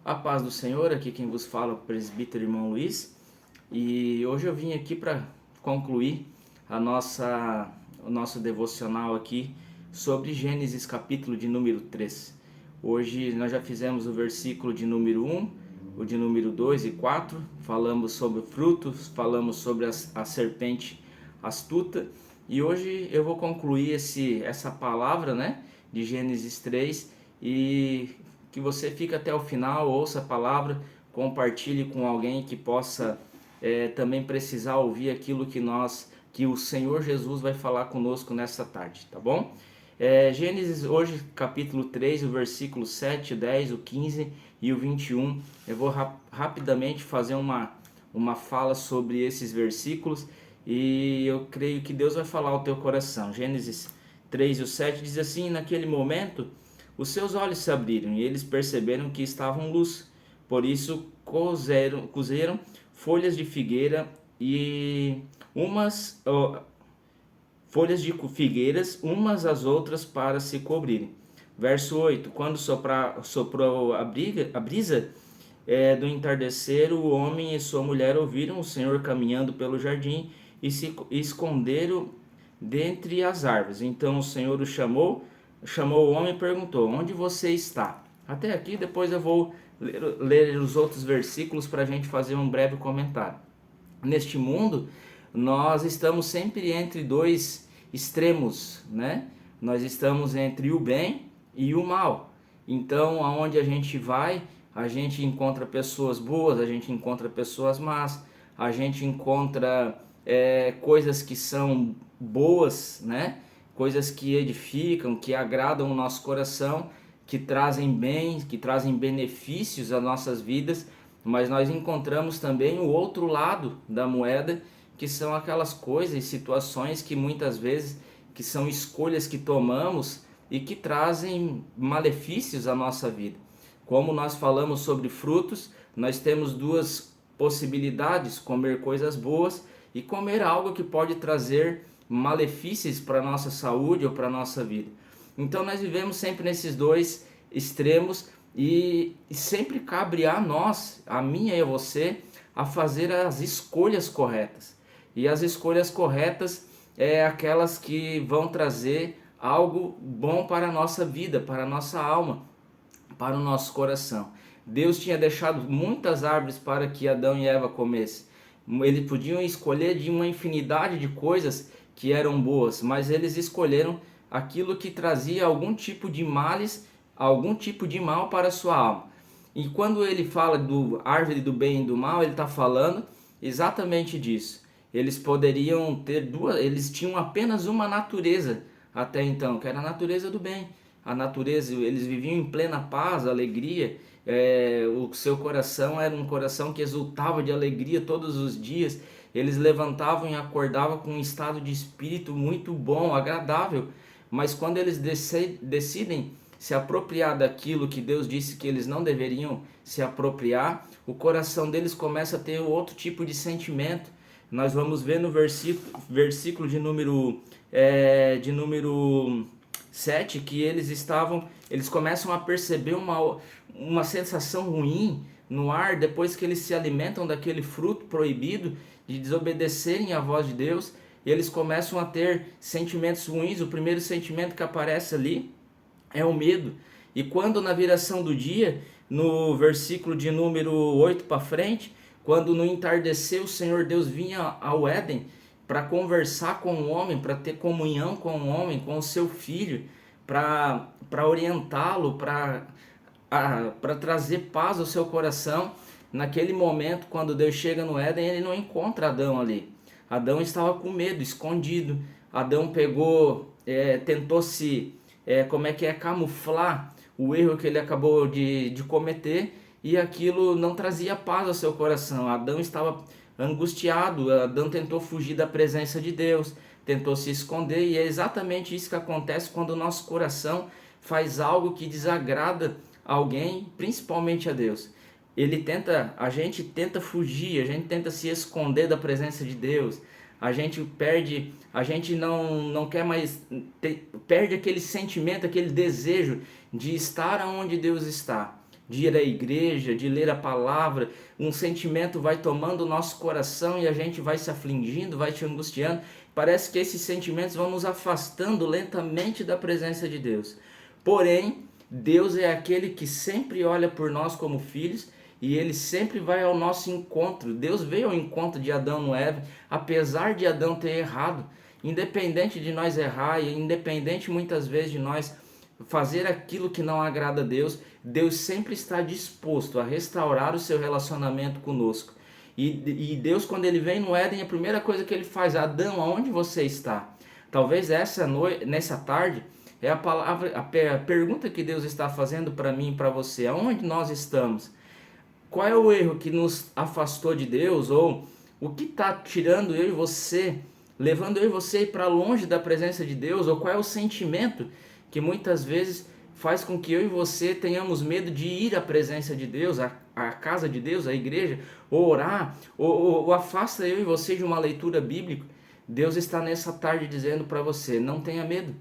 A paz do Senhor, aqui quem vos fala é o presbítero irmão Luiz, e hoje eu vim aqui para concluir o nosso devocional aqui sobre Gênesis capítulo de número 3. Hoje nós já fizemos o versículo de número 1, o de número 2 e 4, falamos sobre frutos, falamos sobre a serpente astuta, e hoje eu vou concluir essa palavra, né, de Gênesis 3, e que você fique até o final, ouça a palavra, compartilhe com alguém que possa também precisar ouvir aquilo que o Senhor Jesus vai falar conosco nessa tarde, tá bom? Gênesis hoje capítulo 3, o versículo 7, 10, o 15 e o 21. Eu vou rapidamente fazer uma fala sobre esses versículos e eu creio que Deus vai falar ao teu coração. Gênesis 3 e o 7 diz assim: naquele momento os seus olhos se abriram e eles perceberam que estavam luz. Por isso cozeram folhas de figueira e folhas de figueiras umas às outras para se cobrirem. Verso 8: quando soprou a brisa do entardecer, o homem e sua mulher ouviram o Senhor caminhando pelo jardim e se esconderam dentre as árvores. Então o Senhor chamou o homem e perguntou: onde você está? Até aqui, depois eu vou ler os outros versículos para a gente fazer um breve comentário. Neste mundo, nós estamos sempre entre dois extremos, né? Nós estamos entre o bem e o mal. Então, aonde a gente vai, a gente encontra pessoas boas, a gente encontra pessoas más, a gente encontra coisas que são boas, né? Coisas que edificam, que agradam o nosso coração, que trazem bem, que trazem benefícios às nossas vidas, mas nós encontramos também o outro lado da moeda, que são aquelas coisas e situações que muitas vezes que são escolhas que tomamos e que trazem malefícios à nossa vida. Como nós falamos sobre frutos, nós temos duas possibilidades: comer coisas boas e comer algo que pode trazer malefícios para a nossa saúde ou para a nossa vida. Então nós vivemos sempre nesses dois extremos e sempre cabe a nós, a mim e a você, a fazer as escolhas corretas. E as escolhas corretas é aquelas que vão trazer algo bom para a nossa vida, para a nossa alma, para o nosso coração. Deus tinha deixado muitas árvores para que Adão e Eva comessem. Eles podiam escolher de uma infinidade de coisas que eram boas, mas eles escolheram aquilo que trazia algum tipo de males, algum tipo de mal para a sua alma. E quando ele fala do árvore do bem e do mal, ele está falando exatamente disso. Eles poderiam ter eles tinham apenas uma natureza até então, que era a natureza do bem. A natureza, eles viviam em plena paz, alegria. O seu coração era um coração que exultava de alegria todos os dias. Eles levantavam e acordavam com um estado de espírito muito bom, agradável. Mas quando eles decidem se apropriar daquilo que Deus disse que eles não deveriam se apropriar, o coração deles começa a ter outro tipo de sentimento. Nós vamos ver no versículo de número 7 que eles começam a perceber uma sensação ruim no ar depois que eles se alimentam daquele fruto proibido, de desobedecerem à voz de Deus. Eles começam a ter sentimentos ruins. O primeiro sentimento que aparece ali é o medo. E quando na viração do dia, no versículo de número 8 para frente, quando no entardecer o Senhor Deus vinha ao Éden para conversar com o homem, para ter comunhão com o homem, com o seu filho, para orientá-lo, para trazer paz ao seu coração. Naquele momento, quando Deus chega no Éden, ele não encontra Adão ali. Adão estava com medo, escondido. Adão tentou camuflar o erro que ele acabou de cometer, e aquilo não trazia paz ao seu coração. Adão estava angustiado, Adão tentou fugir da presença de Deus, tentou se esconder, e é exatamente isso que acontece quando o nosso coração faz algo que desagrada alguém, principalmente a Deus. A gente tenta fugir, a gente tenta se esconder da presença de Deus, a gente não quer mais, perde aquele sentimento, aquele desejo de estar onde Deus está. de ir à igreja, de ler a palavra, um sentimento vai tomando o nosso coração e a gente vai se afligindo, vai se angustiando. Parece que esses sentimentos vão nos afastando lentamente da presença de Deus. Porém, Deus é aquele que sempre olha por nós como filhos e ele sempre vai ao nosso encontro. Deus veio ao encontro de Adão e Eva, apesar de Adão ter errado. Independente de nós errar e independente muitas vezes de nós fazer aquilo que não agrada a Deus, Deus sempre está disposto a restaurar o seu relacionamento conosco. E Deus, quando ele vem no Éden, a primeira coisa que ele faz: Adão, aonde você está? Talvez nessa tarde é a pergunta que Deus está fazendo para mim e para você: aonde nós estamos? Qual é o erro que nos afastou de Deus? Ou o que está tirando eu e você, levando eu e você para longe da presença de Deus? Ou qual é o sentimento que muitas vezes faz com que eu e você tenhamos medo de ir à presença de Deus, à casa de Deus, à igreja, ou orar, ou afasta eu e você de uma leitura bíblica? Deus está nessa tarde dizendo para você: não tenha medo,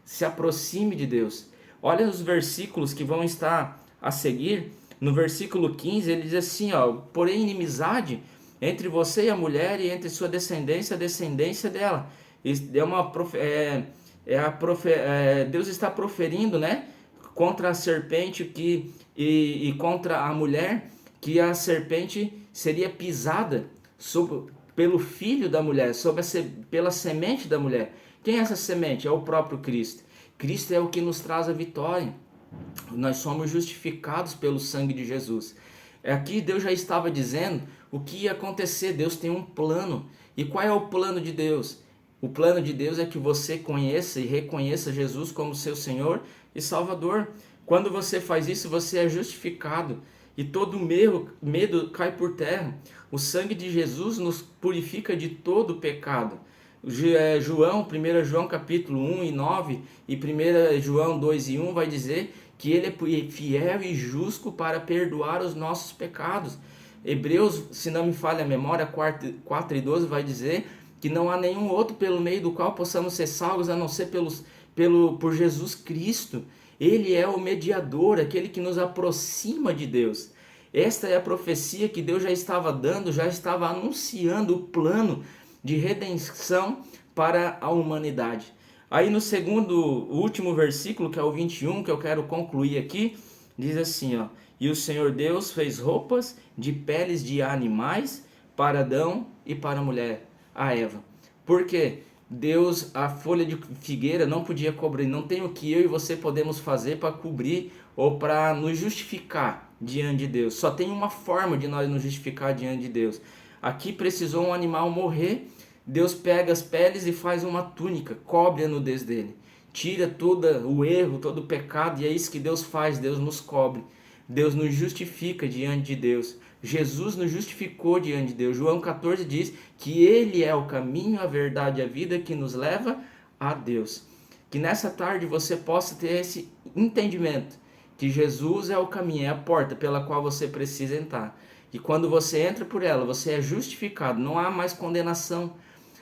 se aproxime de Deus. Olha os versículos que vão estar a seguir. No versículo 15 ele diz assim, porém inimizade entre você e a mulher e entre sua descendência e a descendência dela. Deus está proferindo, né, contra a serpente e contra a mulher, que a serpente seria pisada pelo filho da mulher, pela semente da mulher. Quem é essa semente? É o próprio Cristo. Cristo é o que nos traz a vitória. Nós somos justificados pelo sangue de Jesus. Aqui Deus já estava dizendo o que ia acontecer. Deus tem um plano. E qual é o plano de Deus? O plano de Deus é que você conheça e reconheça Jesus como seu Senhor e Salvador. Quando você faz isso, você é justificado e todo medo cai por terra. O sangue de Jesus nos purifica de todo pecado. 1 João capítulo 1 e 9 e 1 João 2 e 1 vai dizer que ele é fiel e justo para perdoar os nossos pecados. Hebreus, se não me falha a memória, 4 e 12 vai dizer que não há nenhum outro pelo meio do qual possamos ser salvos a não ser por Jesus Cristo. Ele é o mediador, aquele que nos aproxima de Deus. Esta é a profecia que Deus já estava dando, já estava anunciando o plano de redenção para a humanidade. Aí no último versículo, que é o 21, que eu quero concluir aqui, diz assim, e o Senhor Deus fez roupas de peles de animais para Adão e para a mulher, a Eva. Por quê? Deus, a folha de figueira não podia cobrir, não tem o que eu e você podemos fazer para cobrir ou para nos justificar diante de Deus. Só tem uma forma de nós nos justificar diante de Deus. Aqui precisou um animal morrer, Deus pega as peles e faz uma túnica, cobre a nudez dele, tira todo o erro, todo o pecado, e é isso que Deus faz, Deus nos cobre, Deus nos justifica diante de Deus. Jesus nos justificou diante de Deus. João 14 diz que Ele é o caminho, a verdade e a vida que nos leva a Deus. Que nessa tarde você possa ter esse entendimento, que Jesus é o caminho, é a porta pela qual você precisa entrar. E quando você entra por ela, você é justificado, não há mais condenação.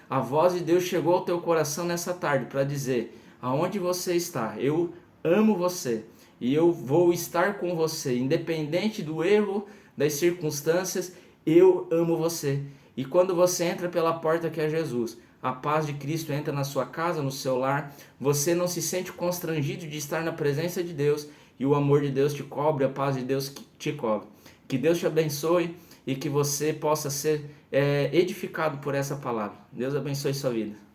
A voz de Deus chegou ao teu coração nessa tarde para dizer: aonde você está, eu amo você e eu vou estar com você, independente do erro, das circunstâncias, eu amo você. E quando você entra pela porta que é Jesus, a paz de Cristo entra na sua casa, no seu lar, você não se sente constrangido de estar na presença de Deus e o amor de Deus te cobre, a paz de Deus te cobre. Que Deus te abençoe e que você possa ser edificado por essa palavra. Deus abençoe sua vida.